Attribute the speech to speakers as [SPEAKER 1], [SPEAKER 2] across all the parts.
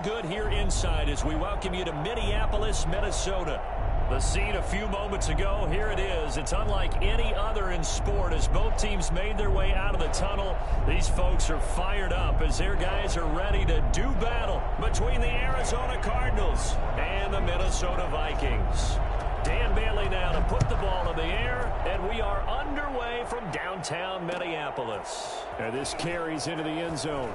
[SPEAKER 1] good here inside as we welcome you to Minneapolis, Minnesota. The scene a few moments ago, here it is. It's unlike any other in sport as both teams made their way out of the tunnel. These folks are fired up as their guys are ready to do battle between the Arizona Cardinals and the Minnesota Vikings. Dan Bailey now to put the ball in the air, and we are underway from downtown Minneapolis. And this carries into the end zone.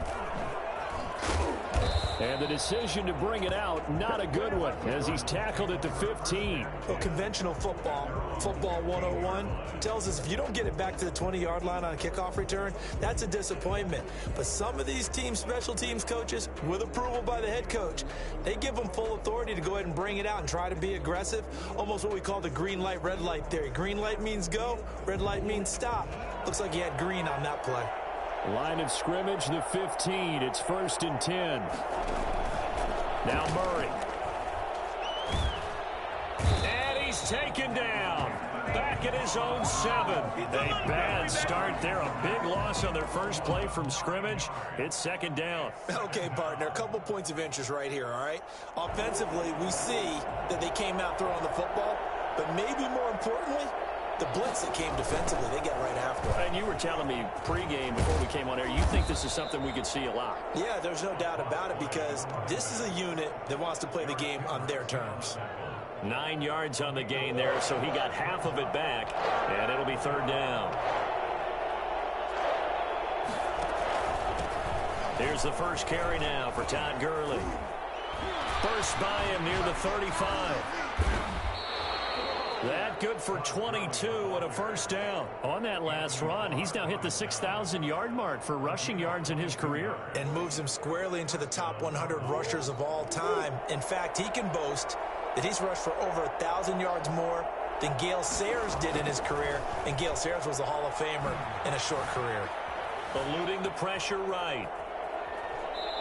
[SPEAKER 1] And the decision to bring it out, not a good one, as he's tackled at the 15.
[SPEAKER 2] Well, conventional football 101, tells us if you don't get it back to the 20-yard line on a kickoff return, that's a disappointment. But some of these special teams coaches, with approval by the head coach, they give them full authority to go ahead and bring it out and try to be aggressive, almost what we call the green light, red light theory. Green light means go, red light means stop. Looks like he had green on that play.
[SPEAKER 1] Line of scrimmage, the 15. It's 1st and 10. Now Murray. And he's taken down. Back at his own 7. A bad start there. A big loss on their first play from scrimmage. It's 2nd down.
[SPEAKER 2] Okay, partner, a couple points of interest right here, all right? Offensively, we see that they came out throwing the football, but maybe more importantly, the blitz that came defensively, they get right after it.
[SPEAKER 1] And you were telling me pregame before we came on air, you think this is something we could see a lot.
[SPEAKER 2] Yeah, there's no doubt about it because this is a unit that wants to play the game on their terms.
[SPEAKER 1] 9 yards on the gain there, so he got half of it back, and it'll be 3rd down. Here's the first carry now for Todd Gurley. First by him near the 35. That good for 22 and a 1st down. On that last run, he's now hit the 6,000-yard mark for rushing yards in his career.
[SPEAKER 2] And moves him squarely into the top 100 rushers of all time. In fact, he can boast that he's rushed for over 1,000 yards more than Gale Sayers did in his career. And Gale Sayers was a Hall of Famer in a short career.
[SPEAKER 1] Eluding the pressure right.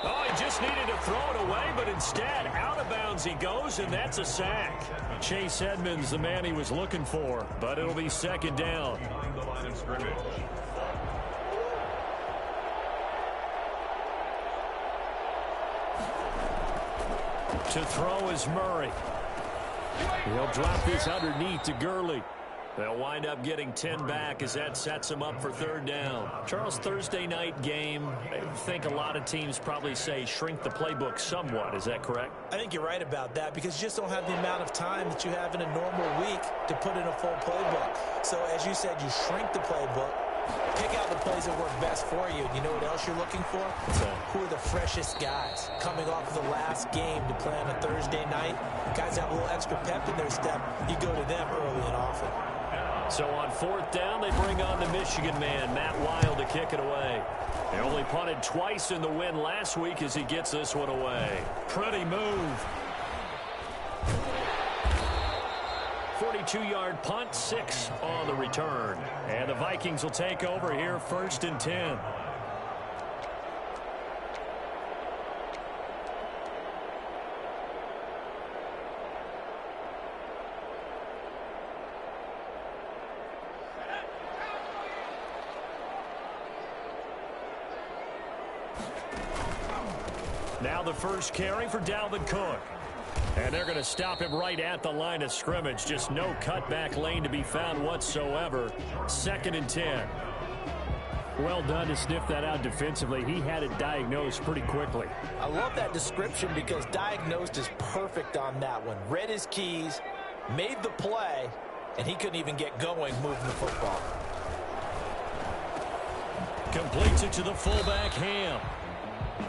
[SPEAKER 1] Oh, he just needed to throw it away, but instead, out of bounds he goes, and that's a sack. Chase Edmonds, the man he was looking for, but it'll be 2nd down. To throw is Murray. He'll drop this underneath to Gurley. They'll wind up getting 10 back as that sets them up for 3rd down. Charles, Thursday night game, I think a lot of teams probably say shrink the playbook somewhat. Is that correct?
[SPEAKER 2] I think you're right about that because you just don't have the amount of time that you have in a normal week to put in a full playbook. So as you said, you shrink the playbook, pick out the plays that work best for you. You know what else you're looking for? Who are the freshest guys coming off of the last game to play on a Thursday night? Guys have a little extra pep in their step. You go to them early and often.
[SPEAKER 1] So on 4th down, they bring on the Michigan man, Matt Wild, to kick it away. They only punted twice in the win last week as he gets this one away. Pretty move. 42-yard punt, 6 on the return. And the Vikings will take over here 1st and 10. Now the first carry for Dalvin Cook. And they're going to stop him right at the line of scrimmage. Just no cutback lane to be found whatsoever. 2nd and 10. Well done to sniff that out defensively. He had it diagnosed pretty quickly.
[SPEAKER 2] I love that description because diagnosed is perfect on that one. Read his keys, made the play, and he couldn't even get going moving the football.
[SPEAKER 1] Completes it to the fullback, Ham.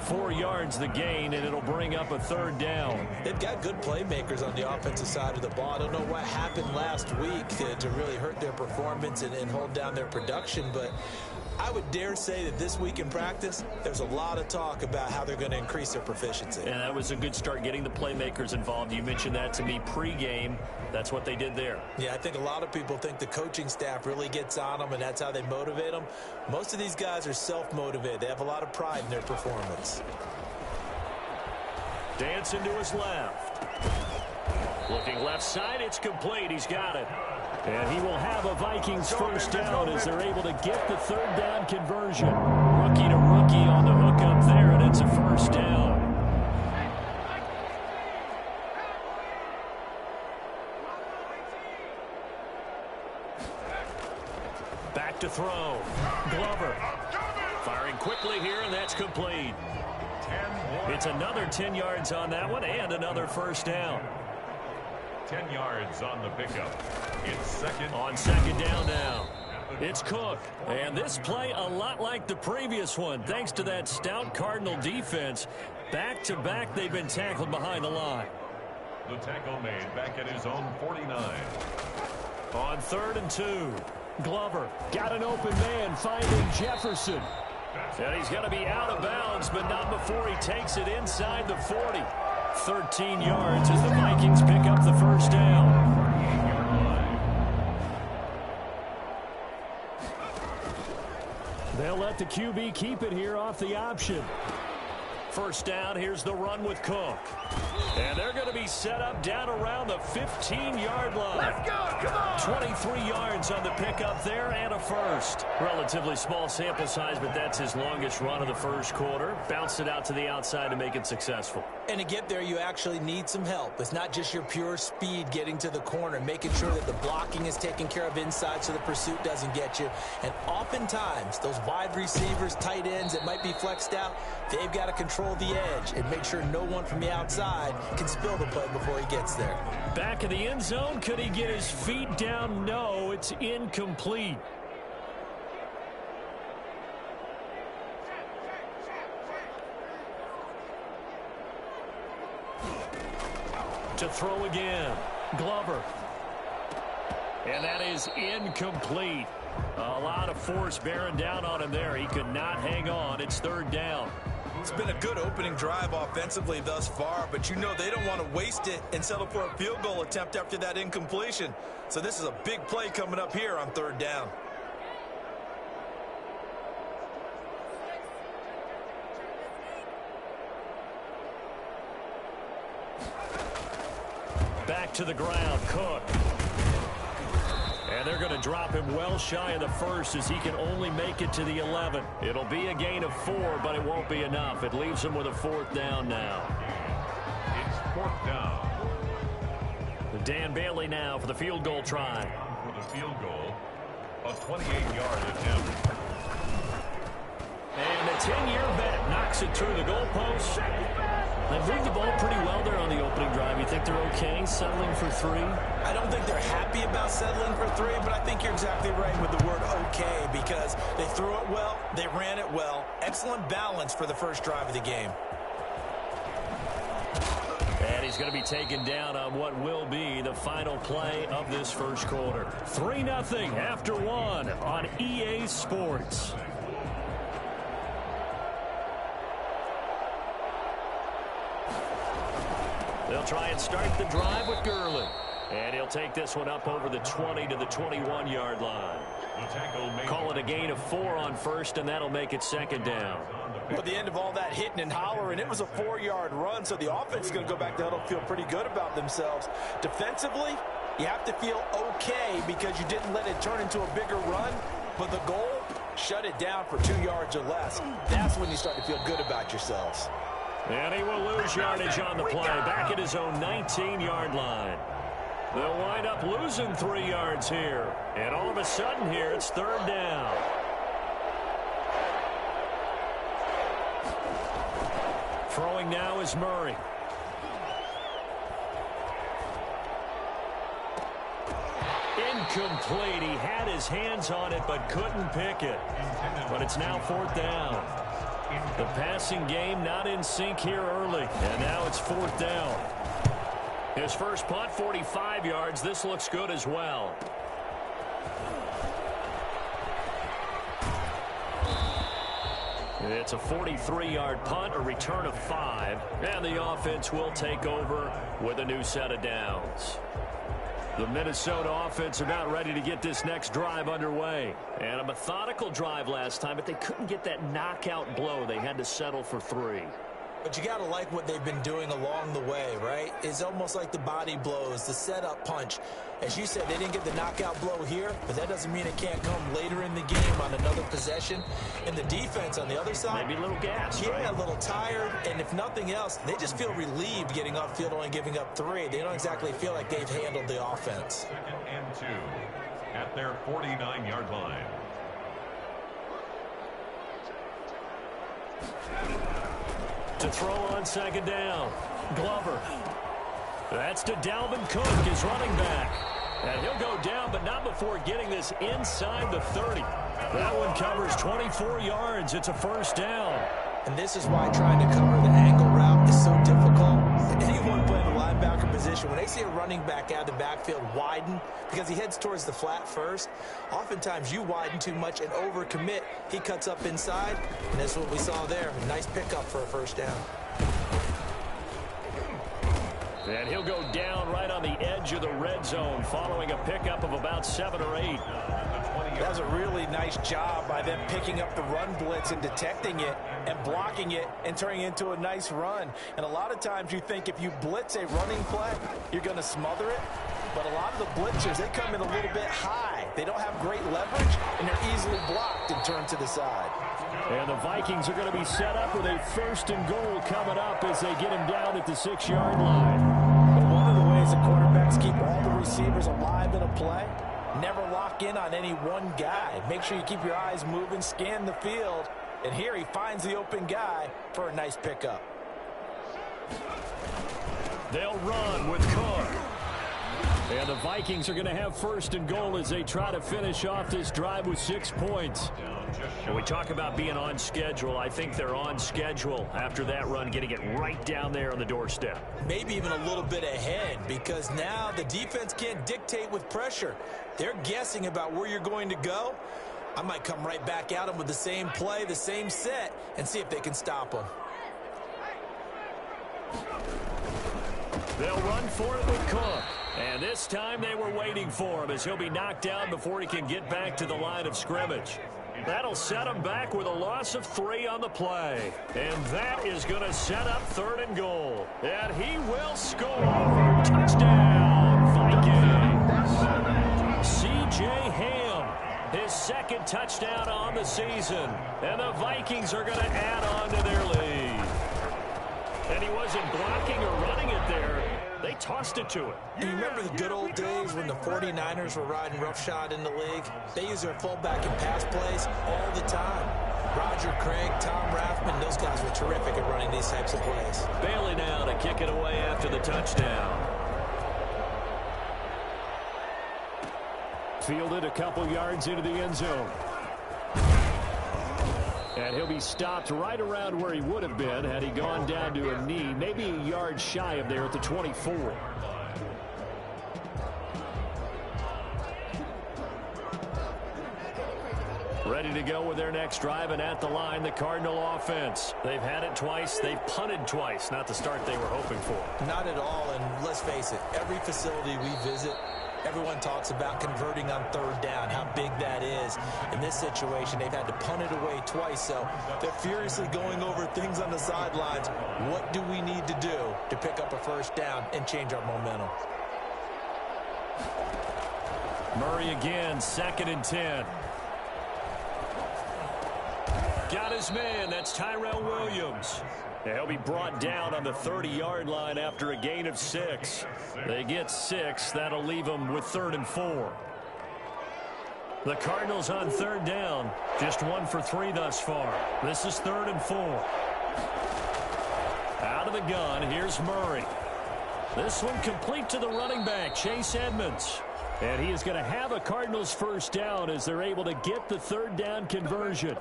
[SPEAKER 1] 4 yards the gain, and it'll bring up a 3rd down.
[SPEAKER 2] They've got good playmakers on the offensive side of the ball. I don't know what happened last week to really hurt their performance and hold down their production, but I would dare say that this week in practice, there's a lot of talk about how they're going to increase their proficiency.
[SPEAKER 1] And that was a good start getting the playmakers involved. You mentioned that to me pregame. That's what they did there.
[SPEAKER 2] Yeah, I think a lot of people think the coaching staff really gets on them, and that's how they motivate them. Most of these guys are self-motivated. They have a lot of pride in their performance.
[SPEAKER 1] Dancing to his left. Looking left side, it's complete. He's got it. And he will have a Vikings 1st down as they're able to get the 3rd down conversion. Rookie to rookie on the hook up there, and it's a 1st down. to throw. Glover firing quickly here, and that's complete. It's another 10 yards on that one and another first down.
[SPEAKER 3] 10 yards on the pickup. It's second.
[SPEAKER 1] On second down now. It's Cook. And this play a lot like the previous one. Thanks to that stout Cardinal defense. Back-to-back, they've been tackled behind the line.
[SPEAKER 3] The tackle made back at his own 49.
[SPEAKER 1] On 3rd and 2. Glover got an open man finding Jefferson. And he's going to be out of bounds, but not before he takes it inside the 40. 13 yards as the Vikings pick up the first down. They'll let the QB keep it here off the option. First down, here's the run with Cook. And they're going to be set up down around the 15-yard line.
[SPEAKER 4] Let's go, come on!
[SPEAKER 1] 23 yards on the pickup there and a first. Relatively small sample size, but that's his longest run of the first quarter. Bounced it out to the outside to make it successful.
[SPEAKER 2] And to get there, you actually need some help. It's not just your pure speed getting to the corner, making sure that the blocking is taken care of inside so the pursuit doesn't get you. And oftentimes, those wide receivers, tight ends that might be flexed out, they've got to control the edge and make sure no one from the outside can spill the play before he gets there.
[SPEAKER 1] Back in the end zone, could he get his feet down? No, it's incomplete. To throw again, Glover. And that is incomplete. A lot of force bearing down on him there. He could not hang on. It's 3rd down.
[SPEAKER 2] It's been a good opening drive offensively thus far, but you know they don't want to waste it and settle for a field goal attempt after that incompletion. So this is a big play coming up here on 3rd down.
[SPEAKER 1] Back to the ground, Cook. And they're going to drop him well shy of the first as he can only make it to the 11. It'll be a gain of 4, but it won't be enough. It leaves him with a 4th down now.
[SPEAKER 3] It's 4th down.
[SPEAKER 1] Dan Bailey now for the field goal try.
[SPEAKER 3] For the field goal, a 28-yard attempt.
[SPEAKER 1] And the 10-year vet knocks it through the goalpost. They moved the ball pretty well there on the opening drive. You think they're okay settling for 3?
[SPEAKER 2] I don't think they're happy about settling for 3, but I think you're exactly right with the word okay because they threw it well, they ran it well. Excellent balance for the first drive of the game.
[SPEAKER 1] And he's going to be taken down on what will be the final play of this first quarter. 3-0 after 1 on EA Sports. They'll try and start the drive with Gurley. And he'll take this one up over the 20 to the 21-yard line. Call it a gain of 4 on first, and that'll make it 2nd down.
[SPEAKER 2] But the end of all that hitting and hollering, it was a 4-yard run, so the offense is going to go back to huddle, feel pretty good about themselves. Defensively, you have to feel okay because you didn't let it turn into a bigger run, but the goal, shut it down for 2 yards or less. That's when you start to feel good about yourselves.
[SPEAKER 1] And he will lose yardage on the play, back at his own 19-yard line. They'll wind up losing 3 yards here. And all of a sudden here, it's 3rd down. Throwing now is Murray. Incomplete. He had his hands on it but couldn't pick it. But it's now 4th down. The passing game not in sync here early. And now it's 4th down. His first punt, 45 yards. This looks good as well. It's a 43-yard punt, a return of 5. And the offense will take over with a new set of downs. The Minnesota offense about ready to get this next drive underway. And a methodical drive last time, but they couldn't get that knockout blow. They had to settle for 3.
[SPEAKER 2] But you got to like what they've been doing along the way, right? It's almost like the body blows, the setup punch. As you said, they didn't get the knockout blow here, but that doesn't mean it can't come later in the game on another possession. And the defense on the other side,
[SPEAKER 1] maybe a little gassed,
[SPEAKER 2] yeah,
[SPEAKER 1] right?
[SPEAKER 2] A little tired. And if nothing else, they just feel relieved getting upfield, only giving up 3. They don't exactly feel like they've handled the offense.
[SPEAKER 3] 2nd and 2 at their 49-yard line.
[SPEAKER 1] To throw on second down. Glover. That's to Dalvin Cook, his running back. And he'll go down, but not before getting this inside the 30. That one covers 24 yards. It's a first down.
[SPEAKER 2] And this is why trying to cover the angle route is so difficult. Anyone playing the linebacker position, when they see a running back out of the backfield widen because he heads towards the flat first, oftentimes you widen too much and overcommit. He cuts up inside, and that's what we saw there. A nice pickup for a first down.
[SPEAKER 1] And he'll go down right on the edge of the red zone following a pickup of about 7 or 8.
[SPEAKER 2] That was a really nice job by them picking up the run blitz and detecting it and blocking it and turning it into a nice run. And a lot of times you think if you blitz a running play, you're going to smother it. But a lot of the blitzers, they come in a little bit high. They don't have great leverage, and they're easily blocked and turned to the side.
[SPEAKER 1] And the Vikings are going to be set up with a first and goal coming up as they get him down at the 6-yard line.
[SPEAKER 2] But one of the ways the quarterbacks keep all the receivers alive in a play, never lock in on any one guy. Make sure you keep your eyes moving, scan the field. And here he finds the open guy for a nice pickup.
[SPEAKER 1] They'll run with Cook. And the Vikings are going to have first and goal as they try to finish off this drive with 6 points. When we talk about being on schedule, I think they're on schedule after that run, getting it right down there on the doorstep.
[SPEAKER 2] Maybe even a little bit ahead, because now the defense can't dictate with pressure. They're guessing about where you're going to go. I might come right back at them with the same play, the same set, and see if they can stop them.
[SPEAKER 1] They'll run for it with Cook. And this time they were waiting for him as he'll be knocked down before he can get back to the line of scrimmage. That'll set him back with a loss of 3 on the play. And that is going to set up third and goal. And he will score. Touchdown, Vikings. C.J. Ham, his second touchdown on the season. And the Vikings are going to add on to their lead. And he wasn't blocking or running it there. They tossed it to him.
[SPEAKER 2] Do you remember the good old days when the 49ers were riding roughshod in the league? They used their fullback in pass plays all the time. Roger Craig, Tom Rathman, those guys were terrific at running these types of plays.
[SPEAKER 1] Bailey now to kick it away after the touchdown. Fielded a couple yards into the end zone. And he'll be stopped right around where he would have been had he gone down to a knee, maybe a yard shy of there at the 24. Ready to go with their next drive, and at the line, the Cardinal offense. They've had it twice. They've punted twice. Not the start they were hoping for.
[SPEAKER 2] Not at all, and let's face it, every facility we visit, everyone talks about converting on third down, how big that is. In this situation, they've had to punt it away twice, so they're furiously going over things on the sidelines. What do we need to do to pick up a first down and change our momentum?
[SPEAKER 1] Murray again, 2nd and 10. Got his man. That's Tyrell Williams. He'll be brought down on the 30-yard line after a gain of 6. They get 6. That'll leave them with 3rd and 4. The Cardinals on 3rd down. Just 1 for 3 thus far. This is 3rd and 4. Out of the gun, here's Murray. This one complete to the running back, Chase Edmonds. And he is going to have a Cardinals first down as they're able to get the 3rd down conversion.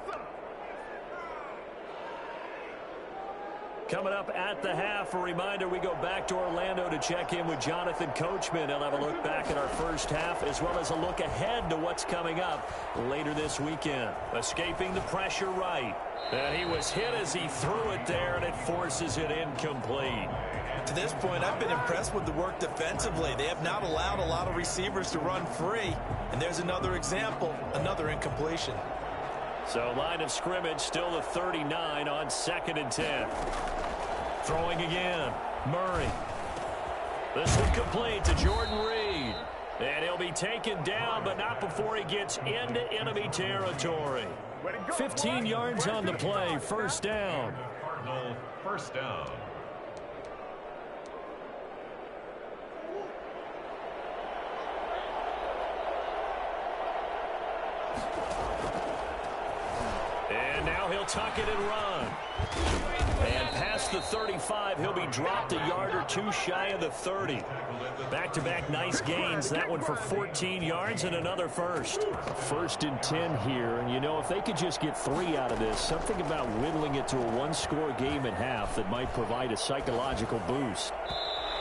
[SPEAKER 1] Coming up at the half, a reminder, we go back to Orlando to check in with Jonathan Coachman. He'll have a look back at our first half as well as a look ahead to what's coming up later this weekend. Escaping the pressure right. And he was hit as he threw it there, and it forces it incomplete.
[SPEAKER 2] To this point, I've been impressed with the work defensively. They have not allowed a lot of receivers to run free. And there's another example, another incompletion.
[SPEAKER 1] So line of scrimmage still the 39 on 2nd and 10. Throwing again. Murray. This one complete to Jordan Reed. And he'll be taken down, but not before he gets into enemy territory. 15 yards on the play. First down.
[SPEAKER 3] Cardinal first down.
[SPEAKER 1] now he'll tuck it and run. And past the 35, he'll be dropped a yard or two shy of the 30. Back-to-back nice gains. That one for 14 yards and another first. 1st and 10 here. And, you know, if they could just get 3 out of this, something about whittling it to a one-score game at half that might provide a psychological boost.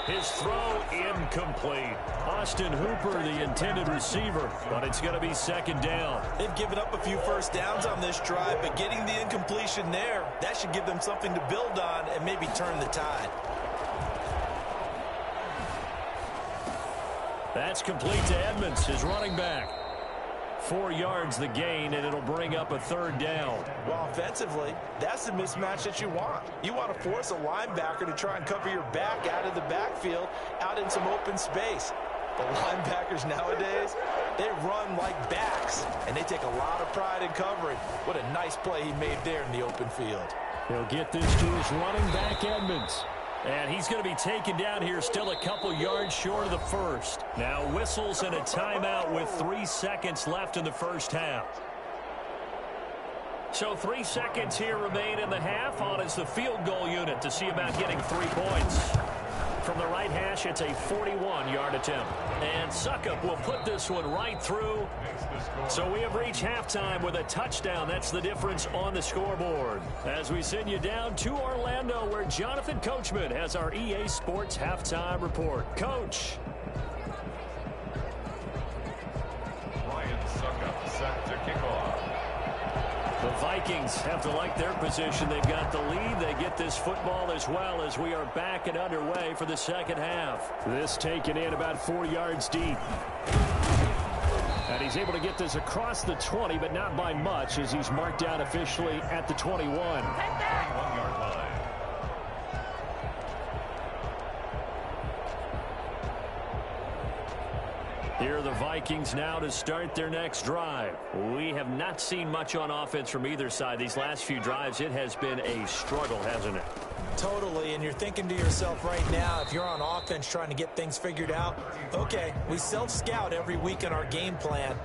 [SPEAKER 1] His throw incomplete. Austin Hooper, the intended receiver, but it's going to be 2nd down.
[SPEAKER 2] They've given up a few first downs on this drive, but getting the incompletion there, that should give them something to build on and maybe turn the tide.
[SPEAKER 1] That's complete to Edmonds, his running back. 4 yards the gain, and it'll bring up a 3rd down.
[SPEAKER 2] Well, offensively, that's the mismatch that you want. You want to force a linebacker to try and cover your back out of the backfield, out in some open space. But linebackers nowadays, they run like backs, and they take a lot of pride in covering. What a nice play he made there in the open field.
[SPEAKER 1] He'll get this to his running back, Edmonds. And he's going to be taken down here, still a couple yards short of the first. Now whistles and a timeout with 3 seconds left in the first half. So 3 seconds here remain in the half. On is the field goal unit to see about getting 3 points. From the right hash, it's a 41-yard attempt. And Suckup will put this one right through. So we have reached halftime with a touchdown. That's the difference on the scoreboard. As we send you down to Orlando, where Jonathan Coachman has our EA Sports halftime report. Coach.
[SPEAKER 3] Ryan Suckup set to kick off.
[SPEAKER 1] The Vikings have to like their position. They've got the lead. They get this football as well as we are back and underway for the second half. This taken in about 4 yards deep. And he's able to get this across the 20, but not by much, as he's marked down officially at the 21.
[SPEAKER 3] 21-yard line.
[SPEAKER 1] Here are the Vikings now to start their next drive. We have not seen much on offense from either side. These last few drives, it has been a struggle, hasn't it?
[SPEAKER 2] Totally, and you're thinking to yourself right now, if you're on offense trying to get things figured out, okay, we self-scout every week in our game plan.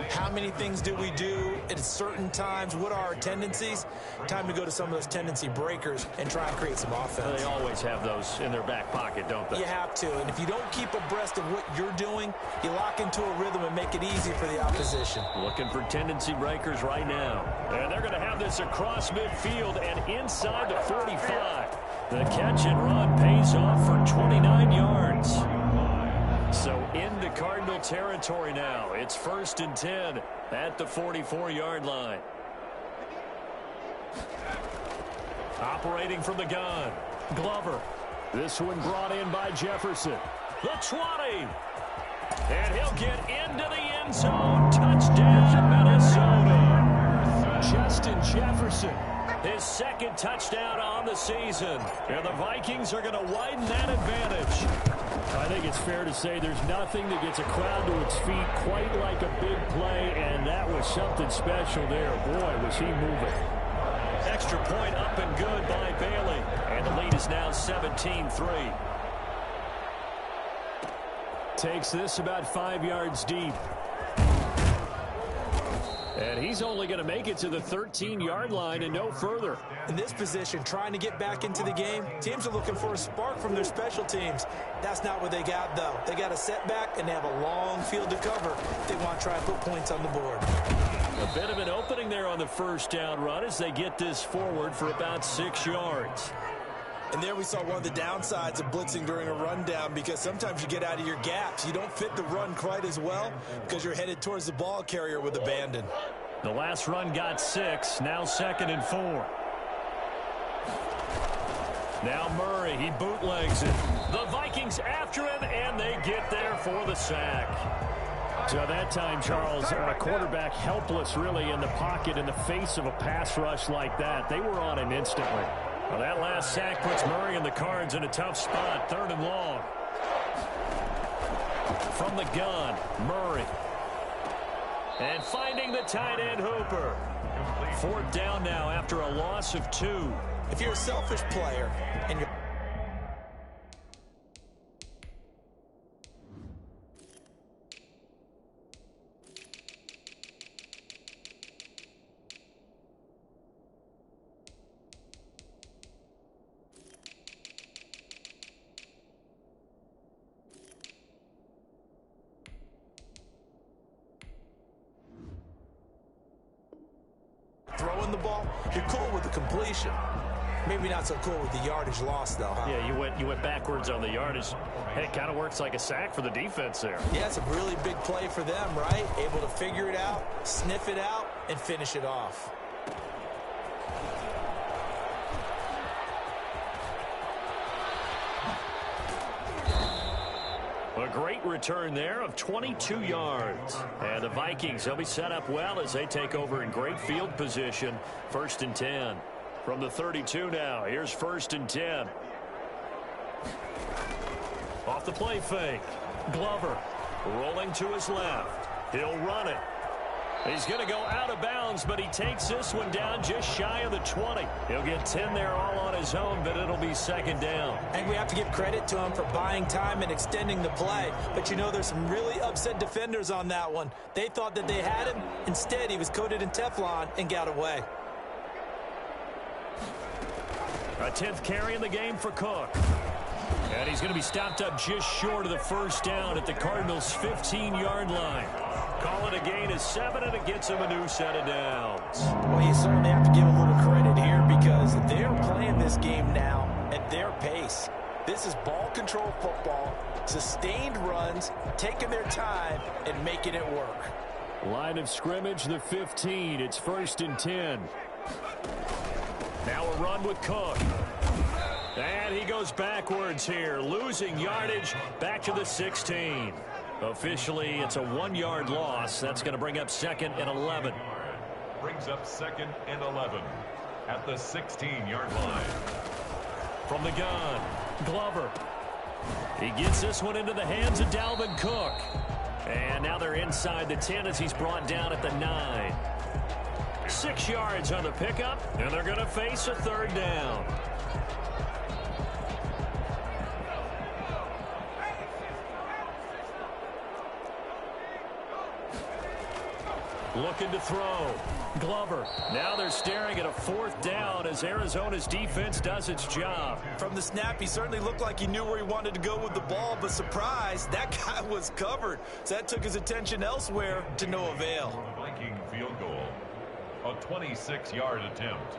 [SPEAKER 2] How many things do we do at certain times? What are our tendencies? Time to go to some of those tendency breakers and try and create some offense.
[SPEAKER 1] They always have those in their back pocket, don't they?
[SPEAKER 2] You have to, and if you don't keep abreast of what you're doing, you lock into a rhythm and make it easy for the opposition.
[SPEAKER 1] Looking for tendency breakers right now. And they're going to have this across midfield and inside the 45. The catch and run pays off for 29 yards. So into Cardinal territory now. It's 1st and 10 at the 44-yard line. Operating from the gun, Glover. This one brought in by Jefferson. The 20. And he'll get into the end zone. Touchdown, Minnesota. Justin Jefferson. His 2nd touchdown on the season. And the Vikings are going to widen that advantage. I think it's fair to say there's nothing that gets a crowd to its feet quite like a big play, and that was something special there. Boy, was he moving. Extra point up and good by Bailey. And the lead is now 17-3. Takes this about 5 yards deep. And he's only going to make it to the 13-yard line and no further.
[SPEAKER 2] In this position, trying to get back into the game, teams are looking for a spark from their special teams. That's not what they got, though. They got a setback, and they have a long field to cover if they want to try and put points on the board.
[SPEAKER 1] A bit of an opening there on the first down run as they get this forward for about 6 yards.
[SPEAKER 2] And there we saw one of the downsides of blitzing during a rundown, because sometimes you get out of your gaps. You don't fit the run quite as well because you're headed towards the ball carrier with abandon.
[SPEAKER 1] The last run got 6, now 2nd and 4. Now Murray, he bootlegs it. The Vikings after him, and they get there for the sack. So that time, Charles, a quarterback helpless really in the pocket in the face of a pass rush like that. They were on him instantly. Well, that last sack puts Murray and the Cards in a tough spot, 3rd and long. From the gun, Murray. And finding the tight end, Hooper. 4th down now after a loss of 2.
[SPEAKER 2] If you're a selfish player and you're throwing the ball, you're cool with the completion. Maybe not so cool with the yardage loss, though, huh?
[SPEAKER 1] Yeah, you went backwards on the yardage. Hey, it kind of works like a sack for the defense there.
[SPEAKER 2] Yeah, it's a really big play for them, right? Able to figure it out, sniff it out, and finish it off.
[SPEAKER 1] A great return there of 22 yards. And the Vikings, they'll be set up well as they take over in great field position. 1st and 10. From the 32 now, here's 1st and 10. Off the play fake. Glover rolling to his left. He'll run it. He's going to go out of bounds, but he takes this one down just shy of the 20. He'll get 10 there all on his own, but it'll be 2nd down.
[SPEAKER 2] And we have to give credit to him for buying time and extending the play. But you know, there's some really upset defenders on that one. They thought that they had him. Instead, he was coated in Teflon and got away.
[SPEAKER 1] A 10th carry in the game for Cook. And he's going to be stopped up just short of the 1st down at the Cardinals' 15-yard line. Call it a gain of 7, and it gets him a new set of downs.
[SPEAKER 2] Well, you certainly have to give a little credit here because they're playing this game now at their pace. This is ball control football, sustained runs, taking their time, and making it work.
[SPEAKER 1] Line of scrimmage, the 15. It's 1st and 10. Now a run with Cook. And he goes backwards here, losing yardage back to the 16. Officially, it's a 1-yard loss. That's going to bring up 2nd and 11.
[SPEAKER 3] Brings up 2nd and 11 at the 16-yard line.
[SPEAKER 1] From the gun, Glover. He gets this one into the hands of Dalvin Cook. And now they're inside the 10 as he's brought down at the 9. 6 yards on the pickup, and they're going to face a 3rd down. Looking to throw. Glover. Now they're staring at a 4th down as Arizona's defense does its job.
[SPEAKER 2] From the snap, he certainly looked like he knew where he wanted to go with the ball, but surprise, that guy was covered. So that took his attention elsewhere to no avail.
[SPEAKER 3] Viking field goal. A 26-yard attempt.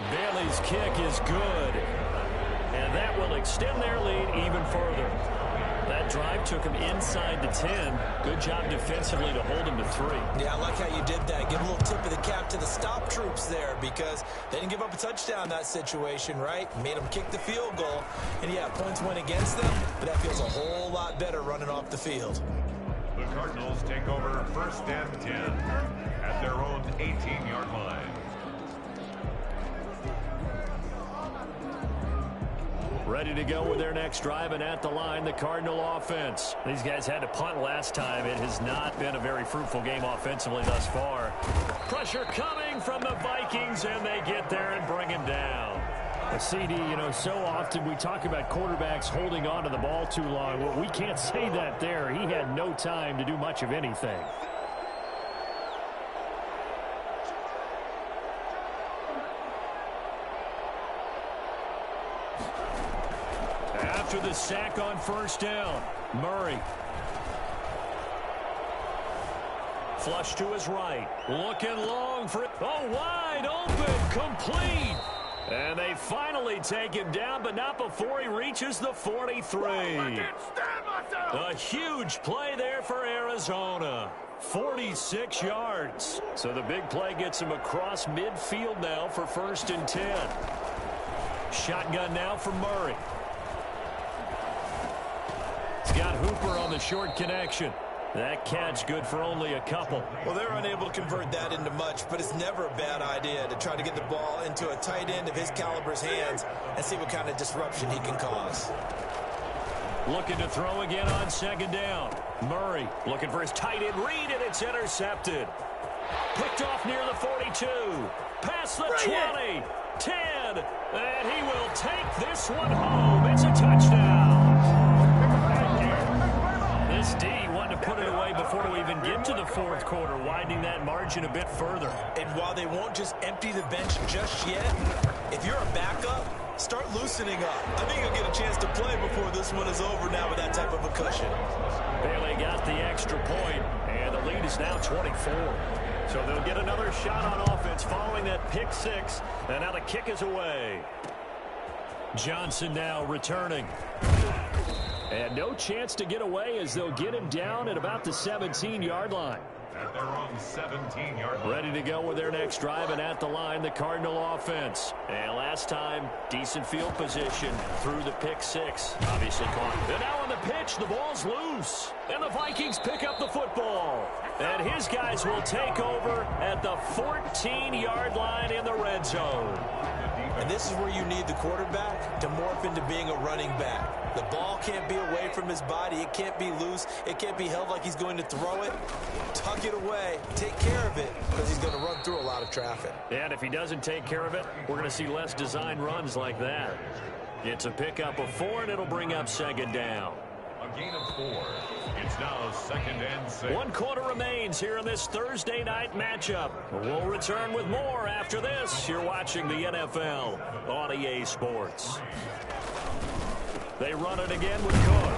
[SPEAKER 1] Bailey's kick is good. And that will extend their lead even further. That drive took him inside the 10. Good job defensively to hold him to 3.
[SPEAKER 2] Yeah, I like how you did that. Give a little tip of the cap to the stop troops there because they didn't give up a touchdown in that situation, right? Made them kick the field goal. And, yeah, points went against them, but that feels a whole lot better running off the field.
[SPEAKER 3] The Cardinals take over 1st and 10 at their own 18-yard line.
[SPEAKER 1] Ready to go with their next drive, and at the line, the Cardinal offense. These guys had to punt last time. It has not been a very fruitful game offensively thus far. Pressure coming from the Vikings, and they get there and bring him down. CD, you know, so often we talk about quarterbacks holding on to the ball too long. Well, we can't say that there. He had no time to do much of anything. After the sack on 1st down, Murray. Flush to his right. Looking long for it. Oh, wide open. Complete. And they finally take him down, but not before he reaches the 43. A huge play there for Arizona. 46 yards. So the big play gets him across midfield now for 1st and 10. Shotgun now for Murray. He's got Hooper on the short connection. That catch good for only a couple.
[SPEAKER 2] Well, they're unable to convert that into much, but it's never a bad idea to try to get the ball into a tight end of his caliber's hands and see what kind of disruption he can cause.
[SPEAKER 1] Looking to throw again on 2nd down. Murray looking for his tight end read, and it's intercepted. Picked off near the 42. Past the 20. 10. And he will take this one home. It's a touchdown. This D wanted to put it away before we even get to the 4th quarter, widening that margin a bit further.
[SPEAKER 2] And while they won't just empty the bench just yet, if you're a backup, start loosening up. I think he'll get a chance to play before this one is over now with that type of a cushion.
[SPEAKER 1] Bailey got the extra point, and the lead is now 24. So they'll get another shot on offense following that pick six, and now the kick is away. Johnson now returning. And no chance to get away as they'll get him down at about the 17-yard line.
[SPEAKER 3] At their own 17-yard line.
[SPEAKER 1] Ready to go with their next drive, and at the line, the Cardinal offense. And last time, decent field position through the pick six. Obviously caught. And now on the pitch, the ball's loose. And the Vikings pick up the football. And his guys will take over at the 14-yard line in the red zone.
[SPEAKER 2] And this is where you need the quarterback to morph into being a running back. The ball can't be away from his body. It can't be loose. It can't be held like he's going to throw it. Tuck it away. Take care of it because he's going to run through a lot of traffic.
[SPEAKER 1] And if he doesn't take care of it, we're going to see less design runs like that. It's a pickup of 4, and it'll bring up second down.
[SPEAKER 3] A gain of 4. It's now 2nd and 6.
[SPEAKER 1] 1 quarter remains here in this Thursday night matchup. We'll return with more after this. You're watching the NFL on EA Sports. They run it again with Cook.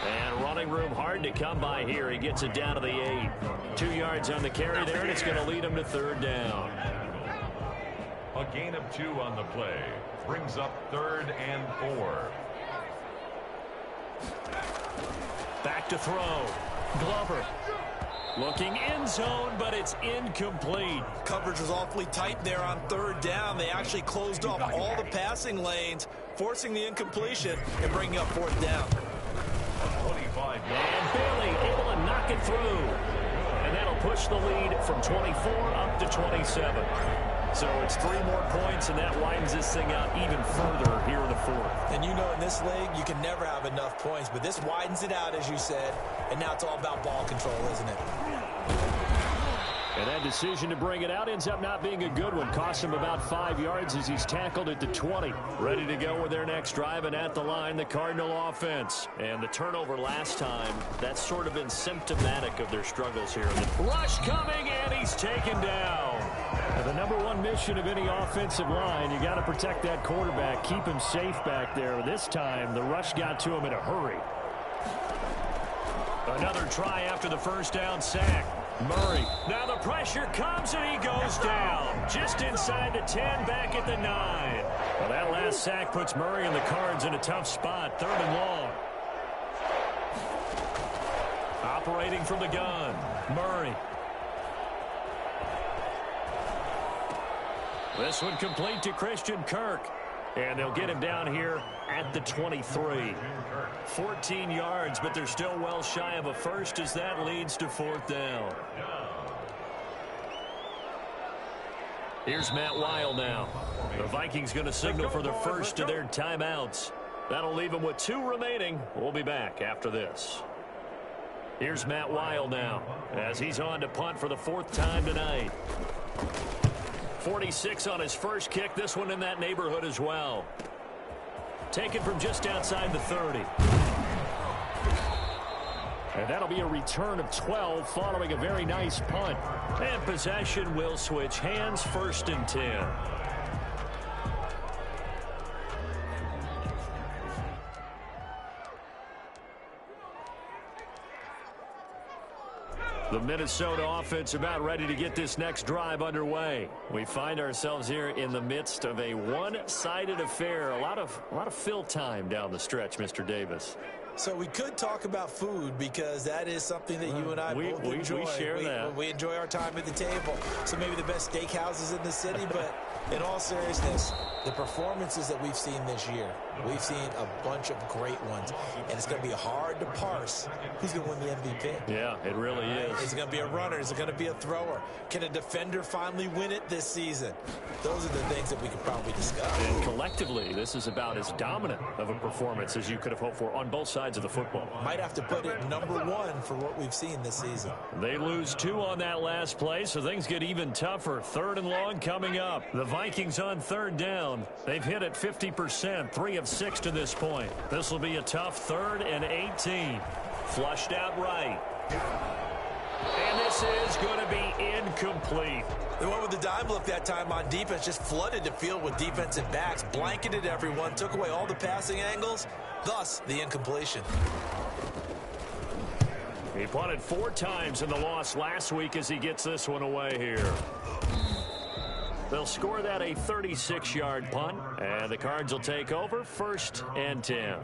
[SPEAKER 1] And running room hard to come by here. He gets it down to the 8. 2 yards on the carry there, and it's going to lead him to 3rd down.
[SPEAKER 3] A gain of 2 on the play. Brings up 3rd and 4.
[SPEAKER 1] Back to throw. Glover looking end zone, but it's incomplete.
[SPEAKER 2] Coverage was awfully tight there on 3rd down. They actually closed off all the passing lanes, forcing the incompletion and bringing up 4th down.
[SPEAKER 3] 25.
[SPEAKER 1] And Bailey able to knock it through. And that'll push the lead from 24 up to 27. So it's 3 more points, and that widens this thing out even further here in the 4th.
[SPEAKER 2] And you know, in this league, you can never have enough points, but this widens it out, as you said, and now it's all about ball control, isn't it?
[SPEAKER 1] And that decision to bring it out ends up not being a good one. Costs him about 5 yards as he's tackled at the 20. Ready to go with their next drive, and at the line, the Cardinal offense. And the turnover last time, that's sort of been symptomatic of their struggles here. The rush coming, and he's taken down. Now, the number 1 mission of any offensive line, you got to protect that quarterback, keep him safe back there. This time, the rush got to him in a hurry. Another try after the 1st down sack. Murray. Now the pressure comes, and he goes down. Just inside the 10, back at the 9. Well, that last sack puts Murray and the Cards in a tough spot. 3rd and long. Operating from the gun. Murray. This one complete to Christian Kirk. And they'll get him down here at the 23. 14 yards, but they're still well shy of a first as that leads to 4th down. Here's Matt Weil now. The Vikings going to signal for the first of their timeouts. That'll leave them with 2 remaining. We'll be back after this. Here's Matt Weil now as he's on to punt for the 4th time tonight. 46 on his first kick. This one in that neighborhood as well. Taken from just outside the 30. And that'll be a return of 12 following a very nice punt. And possession will switch hands. 1st and 10. The Minnesota offense about ready to get this next drive underway. We find ourselves here in the midst of a one-sided affair. A lot of fill time down the stretch, Mr. Davis.
[SPEAKER 2] So we could talk about food because that is something that you and I both enjoy.
[SPEAKER 1] We share that.
[SPEAKER 2] We enjoy our time at the table. So maybe the best steakhouses in the city, but in all seriousness, the performances that we've seen this year, we've seen a bunch of great ones, and it's going to be hard to parse who's going to win the MVP.
[SPEAKER 1] Yeah, it really is.
[SPEAKER 2] Is it going to be a runner? Is it going to be a thrower? Can a defender finally win it this season? Those are the things that we could probably discuss.
[SPEAKER 1] And collectively, this is about as dominant of a performance as you could have hoped for on both sides of the football.
[SPEAKER 2] Might have to put it #1 for what we've seen this season.
[SPEAKER 1] They lose 2 on that last play, so things get even tougher. 3rd and long coming up. The Vikings on 3rd down. They've hit it 50%, 3 of 6 to this point. This will be a tough 3rd and 18. Flushed out right. And this this is going to be incomplete.
[SPEAKER 2] The one with the dime look that time on defense just flooded the field with defensive backs, blanketed everyone, took away all the passing angles, thus the incompletion.
[SPEAKER 1] He punted 4 times in the loss last week as he gets this one away here. They'll score that a 36-yard punt, and the Cards will take over 1st and 10.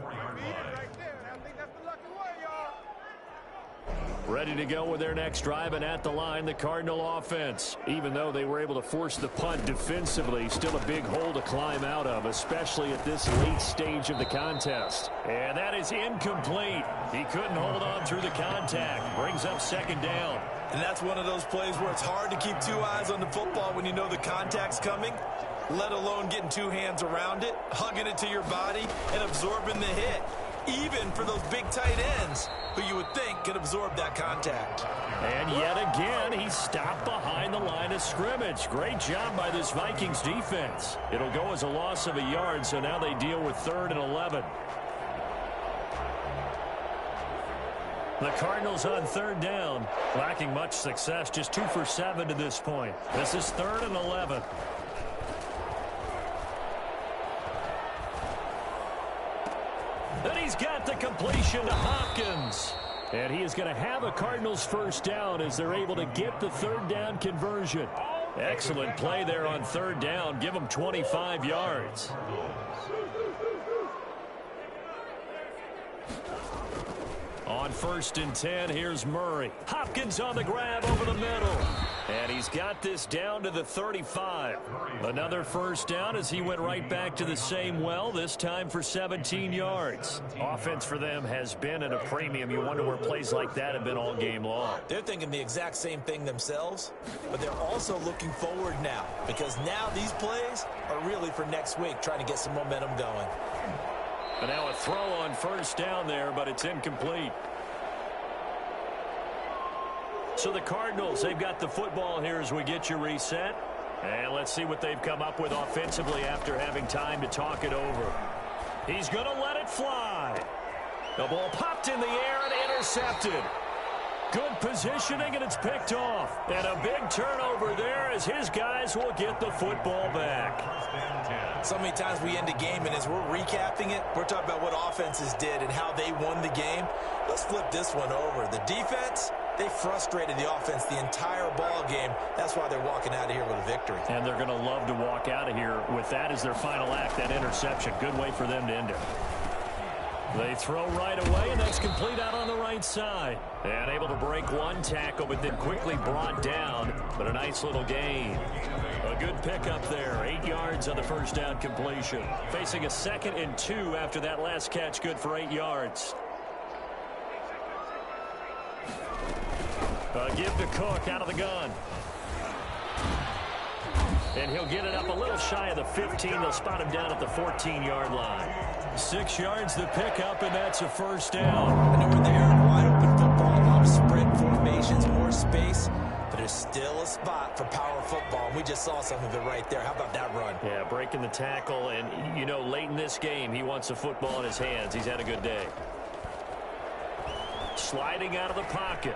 [SPEAKER 1] Ready to go with their next drive, and at the line, the Cardinal offense. Even though they were able to force the punt defensively, still a big hole to climb out of, especially at this late stage of the contest. And that is incomplete. He couldn't hold on through the contact. Brings up 2nd down.
[SPEAKER 2] And that's one of those plays where it's hard to keep 2 eyes on the football when you know the contact's coming, let alone getting 2 hands around it, hugging it to your body, and absorbing the hit. Even for those big tight ends who you would think could absorb that contact.
[SPEAKER 1] And yet again, he's stopped behind the line of scrimmage. Great job by this Vikings defense. It'll go as a loss of a yard, so now they deal with 3rd and 11. The Cardinals on 3rd down, lacking much success, just 2 for 7 to this point. This is 3rd and 11. And he's got the completion to Hopkins. And he is going to have a Cardinals 1st down as they're able to get the 3rd down conversion. Excellent play there on 3rd down. Give them 25 yards. On 1st and 10, here's Murray. Hopkins on the grab over the middle. And he's got this down to the 35. Another 1st down as he went right back to the same well, this time for 17 yards. Offense for them has been at a premium. You wonder where plays like that have been all game long.
[SPEAKER 2] They're thinking the exact same thing themselves, but they're also looking forward now, because now these plays are really for next week, trying to get some momentum going.
[SPEAKER 1] And now a throw on 1st down there, but it's incomplete. So the Cardinals, they've got the football here as we get you reset. And let's see what they've come up with offensively after having time to talk it over. He's going to let it fly. The ball popped in the air and intercepted. Good positioning, and it's picked off. And a big turnover there as his guys will get the football back.
[SPEAKER 2] So many times we end a game, and as we're recapping it, we're talking about what offenses did and how they won the game. Let's flip this one over. The defense, they frustrated the offense the entire ball game. That's why they're walking out of here with a victory.
[SPEAKER 1] And they're going to love to walk out of here with that as their final act, that interception. Good way for them to end it. They throw right away, and that's complete out on the right side. And able to break one tackle, but then quickly brought down. But a nice little gain. A good pickup there. 8 yards on the 1st down completion. Facing a 2nd and 2 after that last catch, good for 8 yards. Give to Cook out of the gun. And he'll get it up a little shy of the 15. They'll spot him down at the 14-yard line. 6 yards the pickup, and that's a 1st down.
[SPEAKER 2] I know we're there in wide open football, a lot of spread formations, more space, but there's still a spot for power football. And we just saw some of it right there. How about that run?
[SPEAKER 1] Yeah, breaking the tackle, and, you know, late in this game, he wants the football in his hands. He's had a good day. Sliding out of the pocket.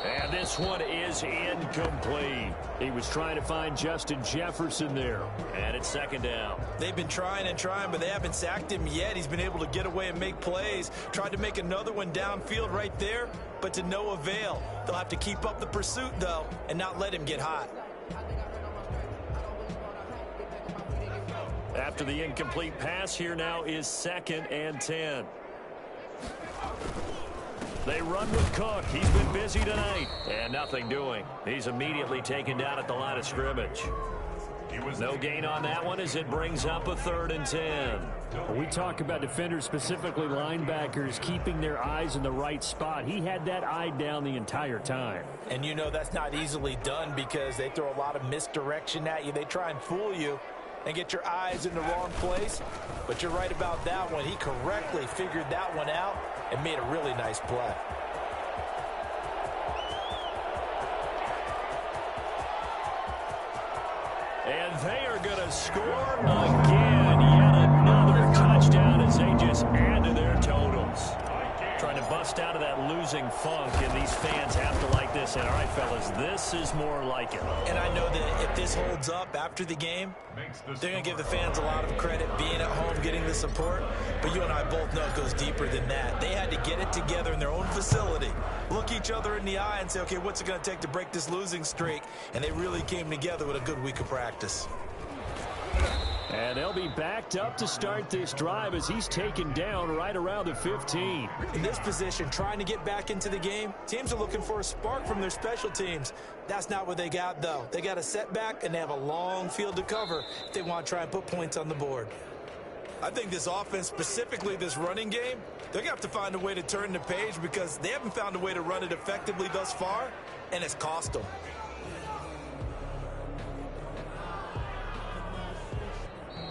[SPEAKER 1] And this one is incomplete. He was trying to find Justin Jefferson there. And it's 2nd down.
[SPEAKER 2] They've been trying and trying, but they haven't sacked him yet. He's been able to get away and make plays. Tried to make another one downfield right there, but to no avail. They'll have to keep up the pursuit, though, and not let him get hot.
[SPEAKER 1] After the incomplete pass, here now is 2nd and 10. They run with Cook. He's been busy tonight. And nothing doing. He's immediately taken down at the line of scrimmage. No gain on that one as it brings up a 3rd and 10.
[SPEAKER 4] We talk about defenders, specifically linebackers, keeping their eyes in the right spot. He had that eye down the entire time.
[SPEAKER 2] And you know that's not easily done because they throw a lot of misdirection at you. They try and fool you and get your eyes in the wrong place. But you're right about that one. He correctly figured that one out and made a really nice play.
[SPEAKER 1] And they are going to score again. Yet another touchdown as they just add to their totals. Trying to bust out of that losing funk, and these fans have to like this. saying, all right, fellas, this is more like it.
[SPEAKER 2] And I know that if this holds up after the game, they're going to give the fans a lot of credit being at home, getting the support. But you and I both know it goes deeper than that. They had to get it together in their own facility, look each other in the eye and say, okay, what's it going to take to break this losing streak? And they really came together with a good week of practice.
[SPEAKER 4] And they'll be backed up to start this drive as he's taken down right around the 15.
[SPEAKER 2] In this position, trying to get back into the game, teams are looking for a spark from their special teams. That's not what they got, though. They got a setback, and they have a long field to cover if they want to try and put points on the board. I think this offense, specifically this running game, they're going to have to find a way to turn the page because they haven't found a way to run it effectively thus far, and it's cost them.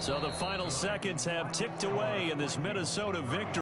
[SPEAKER 1] So the final seconds have ticked away in this Minnesota victory.